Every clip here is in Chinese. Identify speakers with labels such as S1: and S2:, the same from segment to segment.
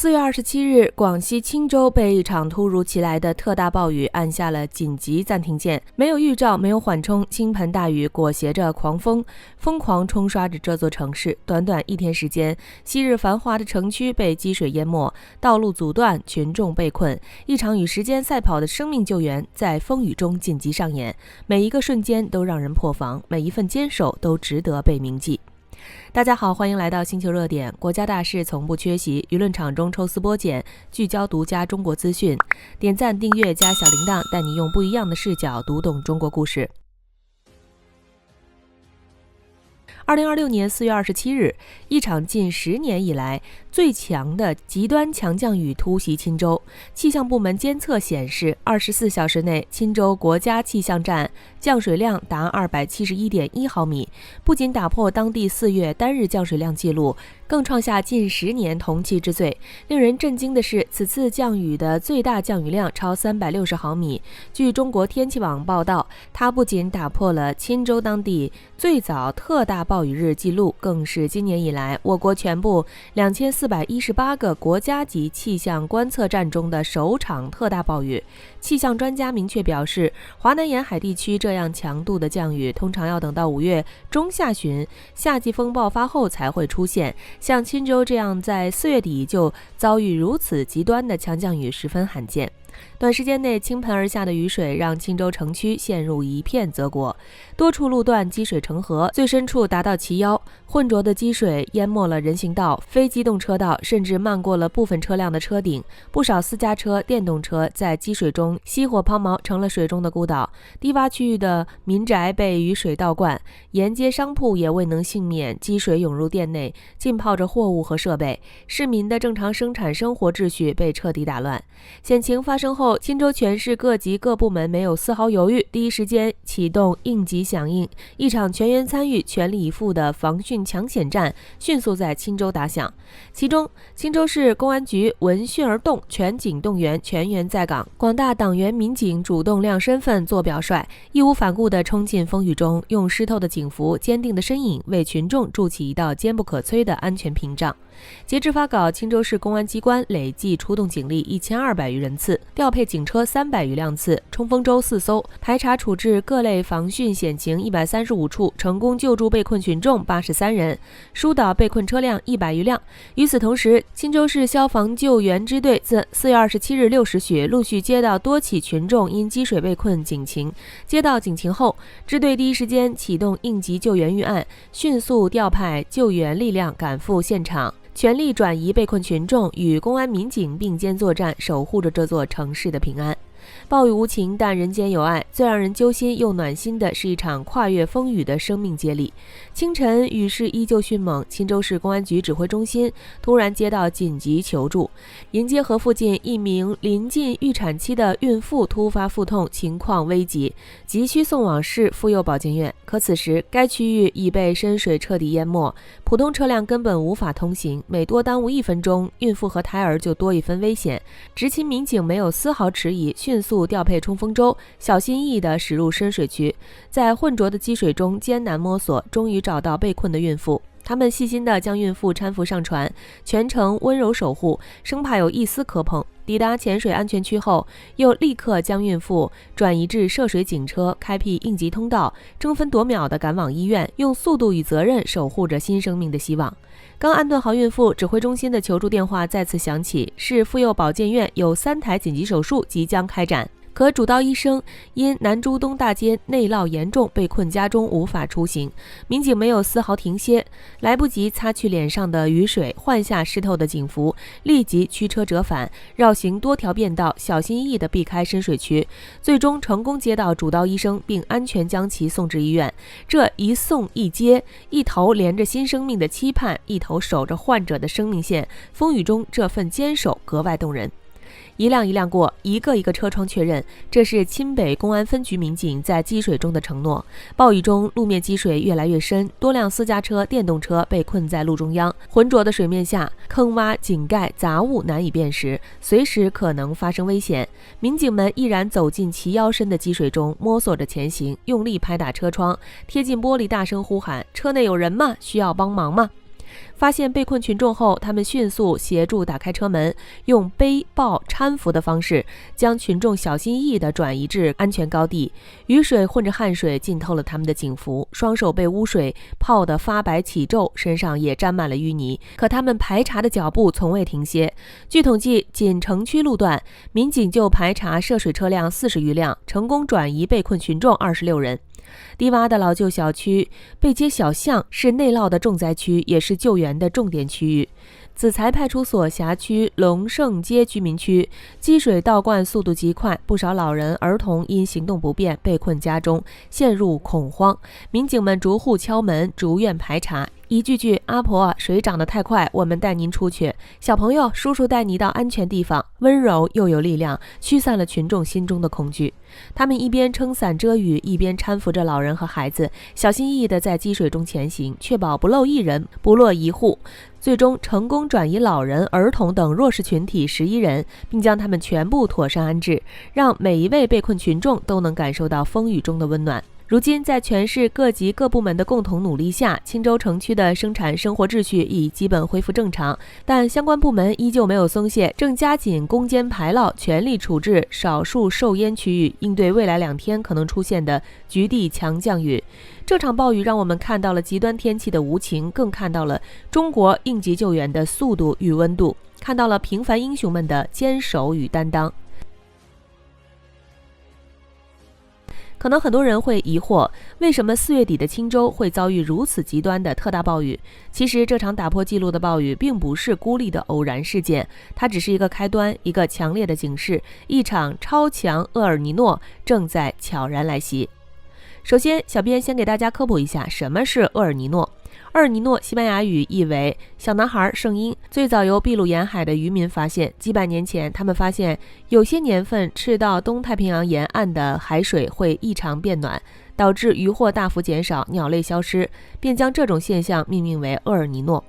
S1: 4月27日，广西钦州被一场突如其来的特大暴雨按下了紧急暂停键，没有预兆，没有缓冲，倾盆大雨裹挟着狂风，疯狂冲刷着这座城市。短短一天时间，昔日繁华的城区被积水淹没，道路阻断，群众被困，一场与时间赛跑的生命救援在风雨中紧急上演。每一个瞬间都让人破防，每一份坚守都值得被铭记。大家好，欢迎来到星球热点。国家大事从不缺席，舆论场中抽丝剥茧，聚焦独家中国资讯。点赞、订阅加小铃铛，带你用不一样的视角读懂中国故事。2026年4月27日，一场近10年以来最强的极端强降雨突袭钦州。气象部门监测显示，24小时内，钦州国家气象站降水量达271.1毫米，不仅打破当地4月单日降水量纪录，更创下近10年同期之最。令人震惊的是，此次降雨的最大降雨量超360毫米。据中国天气网报道，它不仅打破了钦州当地最早特大暴雨日纪录，更是今年以来我国全部2418个国家级气象观测站中的首场特大暴雨。气象专家明确表示，华南沿海地区这样强度的降雨通常要等到5月中下旬夏季风爆发后才会出现，像钦州这样在4月底就遭遇如此极端的强降雨十分罕见。短时间内倾盆而下的雨水让钦州城区陷入一片泽国，多处路段积水成河，最深处达到齐腰，浑浊的积水淹没了人行道、非机动车道，甚至漫过了部分车辆的车顶。不少私家车、电动车在积水中熄火抛锚，成了水中的孤岛。低洼区域的民宅被雨水倒灌，沿街商铺也未能幸免，积水涌入店内，浸泡着货物和设备，市民的正常生产生活秩序被彻底打乱。险情发生后，钦州全市各级各部门没有丝毫犹豫，第一时间启动应急响应，一场全员参与、全力以赴的防汛抢险战迅速在钦州打响。其中，钦州市公安局闻讯而动，全警动员，全员在岗，广大党员民警主动亮身份做表率，义无反顾地冲进风雨中，用湿透的警服、坚定的身影为群众筑起一道坚不可摧的安全屏障。截至发稿，钦州市公安机关累计出动警力1200余人次，调配警车300余辆次，冲锋舟4艘，排查处置各类防汛险情135处，成功救助被困群众83人，疏导被困车辆100余辆。与此同时，钦州市消防救援支队自4月27日6时许陆续接到多起群众因积水被困警情。接到警情后，支队第一时间启动应急救援预案，迅速调派救援力量赶赴现场，全力转移被困群众，与公安民警并肩作战，守护着这座城市的平安。暴雨无情，但人间有爱。最让人揪心又暖心的是一场跨越风雨的生命接力。清晨，雨势依旧迅猛，钦州市公安局指挥中心突然接到紧急求助，迎街河附近一名临近预产期的孕妇突发腹痛，情况危急，急需送往市妇幼保健院。可此时该区域已被深水彻底淹没，普通车辆根本无法通行，每多耽误1分钟，孕妇和胎儿就多一分危险。执勤民警没有丝毫迟疑，迅速调配冲锋舟，小心翼翼地驶入深水区，在浑浊的积水中艰难摸索，终于找到被困的孕妇。他们细心地将孕妇搀扶上船，全程温柔守护，生怕有一丝磕碰。抵达潜水安全区后，又立刻将孕妇转移至涉水警车，开辟应急通道，争分夺秒地赶往医院，用速度与责任守护着新生命的希望。刚安顿好孕妇，指挥中心的求助电话再次响起，市妇幼保健院有3台紧急手术即将开展。可主刀医生因南珠东大街内涝严重，被困家中无法出行，民警没有丝毫停歇，来不及擦去脸上的雨水，换下湿透的警服，立即驱车折返，绕行多条便道，小心翼翼地避开深水区，最终成功接到主刀医生，并安全将其送至医院。这一送一接，一头连着新生命的期盼，一头守着患者的生命线，风雨中这份坚守格外动人。一辆一辆过，一个一个车窗确认，这是钦北公安分局民警在积水中的承诺。暴雨中，路面积水越来越深，多辆私家车、电动车被困在路中央，浑浊的水面下，坑洼、井盖、杂物难以辨识，随时可能发生危险。民警们毅然走进齐腰深的积水中，摸索着前行，用力拍打车窗，贴近玻璃大声呼喊：“车内有人吗？需要帮忙吗？”发现被困群众后，他们迅速协助打开车门，用背、抱、搀扶的方式将群众小心翼翼地转移至安全高地。雨水混着汗水浸透了他们的警服，双手被污水泡得发白起皱，身上也沾满了淤泥。可他们排查的脚步从未停歇。据统计，仅城区路段，民警就排查涉水车辆40余辆，成功转移被困群众26人。低洼的老旧小区、背街小巷是内涝的重灾区，也是救援的重点区域。子材派出所辖区龙盛街居民区积水倒灌速度极快，不少老人、儿童因行动不便被困家中，陷入恐慌。民警们逐户敲门，逐院排查，一句句“阿婆，水涨得太快，我们带您出去”，小朋友，叔叔带你到安全地方，温柔又有力量，驱散了群众心中的恐惧。他们一边撑伞遮雨，一边搀扶着老人和孩子，小心翼翼地在积水中前行，确保不漏一人，不落一户。最终成功转移老人、儿童等弱势群体11人，并将他们全部妥善安置，让每一位被困群众都能感受到风雨中的温暖。如今，在全市各级各部门的共同努力下，钦州城区的生产生活秩序已基本恢复正常，但相关部门依旧没有松懈，正加紧攻坚排涝，全力处置少数受淹区域，应对未来2天可能出现的局地强降雨。这场暴雨让我们看到了极端天气的无情，更看到了中国应急救援的速度与温度，看到了平凡英雄们的坚守与担当。可能很多人会疑惑，为什么4月底的钦州会遭遇如此极端的特大暴雨？其实这场打破纪录的暴雨并不是孤立的偶然事件，它只是一个开端，一个强烈的警示，一场超强厄尔尼诺正在悄然来袭。首先，小编先给大家科普一下什么是厄尔尼诺。厄尔尼诺西班牙语意为小男孩圣婴，最早由秘鲁沿海的渔民发现。几百年前，他们发现有些年份赤道东太平洋沿岸的海水会异常变暖，导致渔获大幅减少，鸟类消失，便将这种现象命名为厄尔尼诺。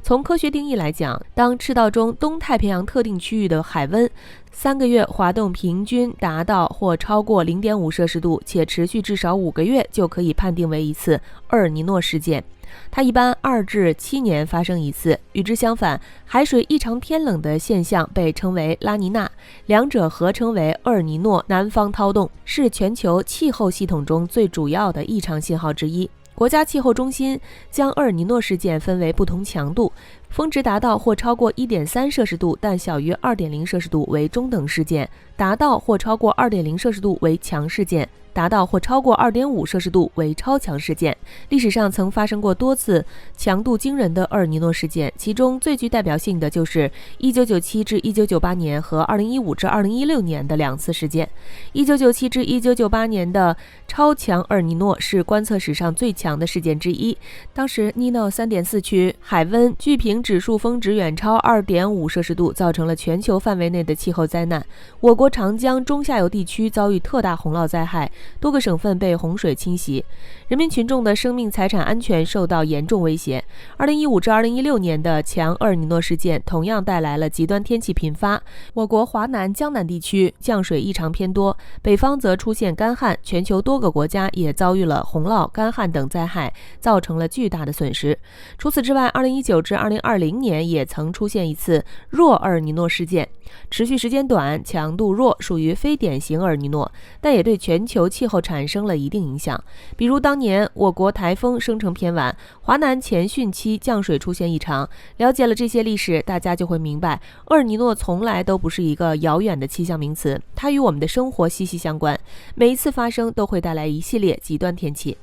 S1: 从科学定义来讲，当赤道中东太平洋特定区域的海温3个月滑动平均达到或超过 0.5 摄氏度，且持续至少5个月，就可以判定为一次厄尔尼诺事件。它一般2至7年发生一次。与之相反，海水异常偏冷的现象被称为拉尼娜，两者合称为厄尔尼诺南方涛动，是全球气候系统中最主要的异常信号之一。国家气候中心将厄尔尼诺事件分为不同强度，峰值达到或超过 1.3 摄氏度但小于 2.0 摄氏度为中等事件，达到或超过 2.0 摄氏度为强事件，达到或超过 2.5 摄氏度为超强事件。历史上曾发生过多次强度惊人的厄尔尼诺事件，其中最具代表性的就是1997至1998年和2015至2016年的2次事件。1997至1998年的超强厄尔尼诺是观测史上最强的事件之一，当时尼诺 3.4 区海温巨平指数峰值远超 2.5 摄氏度，造成了全球范围内的气候灾难。我国长江中下游地区遭遇特大洪涝灾害，多个省份被洪水侵袭，人民群众的生命财产安全受到严重威胁。2015至2016年的强厄尔尼诺事件同样带来了极端天气频发，我国华南、江南地区降水异常偏多，北方则出现干旱，全球多个国家也遭遇了洪涝、干旱等灾害，造成了巨大的损失。除此之外，2019至2020年也曾出现一次弱厄尔尼诺事件，持续时间短，强度弱，属于非典型厄尔尼诺，但也对全球气候产生了一定影响。比如当年我国台风生成偏晚，华南前汛期降水出现异常。了解了这些历史，大家就会明白，厄尔尼诺从来都不是一个遥远的气象名词，它与我们的生活息息相关，每一次发生都会带来一系列极端天气。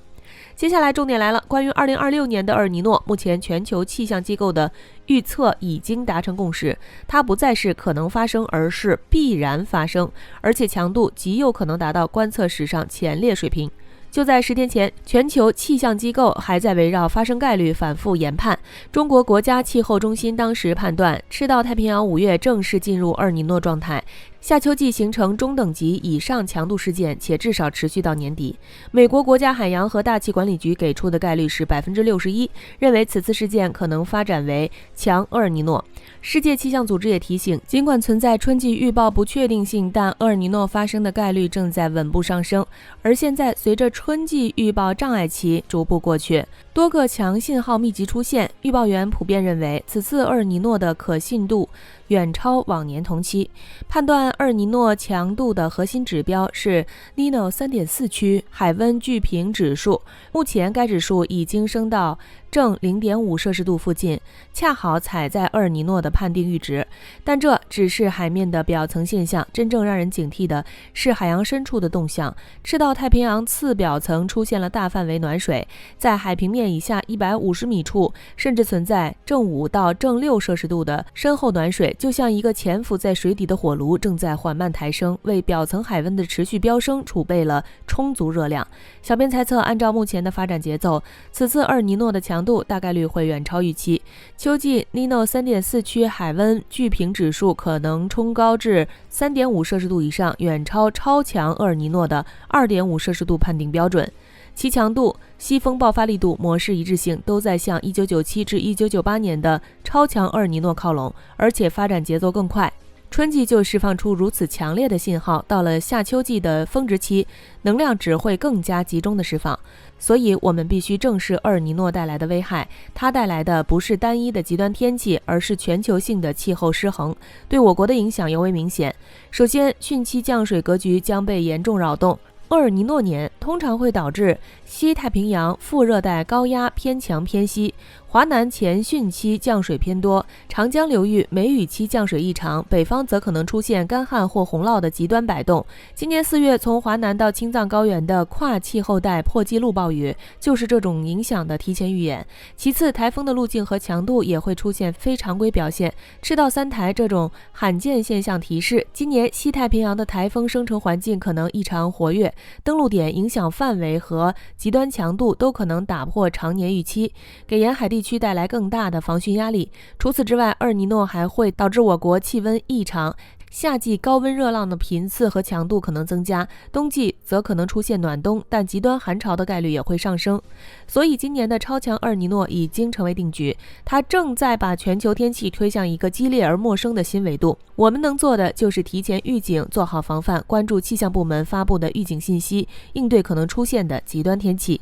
S1: 接下来重点来了，关于2026年的厄尔尼诺，目前全球气象机构的预测已经达成共识，它不再是可能发生，而是必然发生，而且强度极有可能达到观测史上前列水平。就在10天前，全球气象机构还在围绕发生概率反复研判。中国国家气候中心当时判断，赤道太平洋5月正式进入厄尔尼诺状态，夏秋季形成中等级以上强度事件，且至少持续到年底。美国国家海洋和大气管理局给出的概率是 61%， 认为此次事件可能发展为强厄尔尼诺。世界气象组织也提醒，尽管存在春季预报不确定性，但厄尔尼诺发生的概率正在稳步上升。而现在，随着春季预报障碍期逐步过去，多个强信号密集出现，预报员普遍认为，此次厄尔尼诺的可信度远超往年同期。判断厄尔尼诺强度的核心指标是 Nino 3.4区海温聚平指数，目前该指数已经升到正 0.5 摄氏度附近，恰好踩在厄尔尼诺的判定阈值。但这只是海面的表层现象，真正让人警惕的是海洋深处的动向。赤道太平洋次表层出现了大范围暖水，在海平面以下150米处，甚至存在正5到正6摄氏度的深厚暖水，就像一个潜伏在水底的火炉正在缓慢抬升，为表层海温的持续飙升储备了充足热量。小编猜测，按照目前的发展节奏，此次厄尔尼诺的强度大概率会远超预期。秋季 Nino 3.4区海温聚平指数可能冲高至 3.5 摄氏度以上，远超超强厄尔尼诺的 2.5 摄氏度判定标准。其强度、西风爆发力度、模式一致性都在向1997至1998年的超强厄尔尼诺靠拢，而且发展节奏更快。春季就释放出如此强烈的信号，到了夏秋季的峰值期，能量只会更加集中的释放。所以我们必须正视厄尔尼诺带来的危害，它带来的不是单一的极端天气，而是全球性的气候失衡，对我国的影响尤为明显。首先，汛期降水格局将被严重扰动。厄尔尼诺年通常会导致西太平洋副热带高压偏强偏西，华南前汛期降水偏多，长江流域梅雨期降水异常，北方则可能出现干旱或洪涝的极端摆动。今年4月从华南到青藏高原的跨气候带破纪录暴雨，就是这种影响的提前预演。其次，台风的路径和强度也会出现非常规表现。赤道3台这种罕见现象提示，今年西太平洋的台风生成环境可能异常活跃，登陆点、影响范围和极端强度都可能打破常年预期，给沿海地区带来更大的防汛压力。除此之外，厄尔尼诺还会导致我国气温异常，夏季高温热浪的频次和强度可能增加，冬季则可能出现暖冬，但极端寒潮的概率也会上升。所以今年的超强厄尔尼诺已经成为定局，它正在把全球天气推向一个激烈而陌生的新维度。我们能做的就是提前预警，做好防范，关注气象部门发布的预警信息，应对可能出现的极端天气。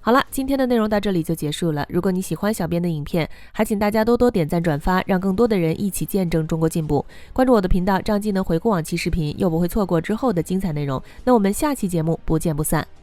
S1: 好了，今天的内容到这里就结束了。如果你喜欢小编的影片，还请大家多多点赞转发，让更多的人一起见证中国进步。关注我的频道，这样既能回顾往期视频，又不会错过之后的精彩内容。那我们下期节目不见不散。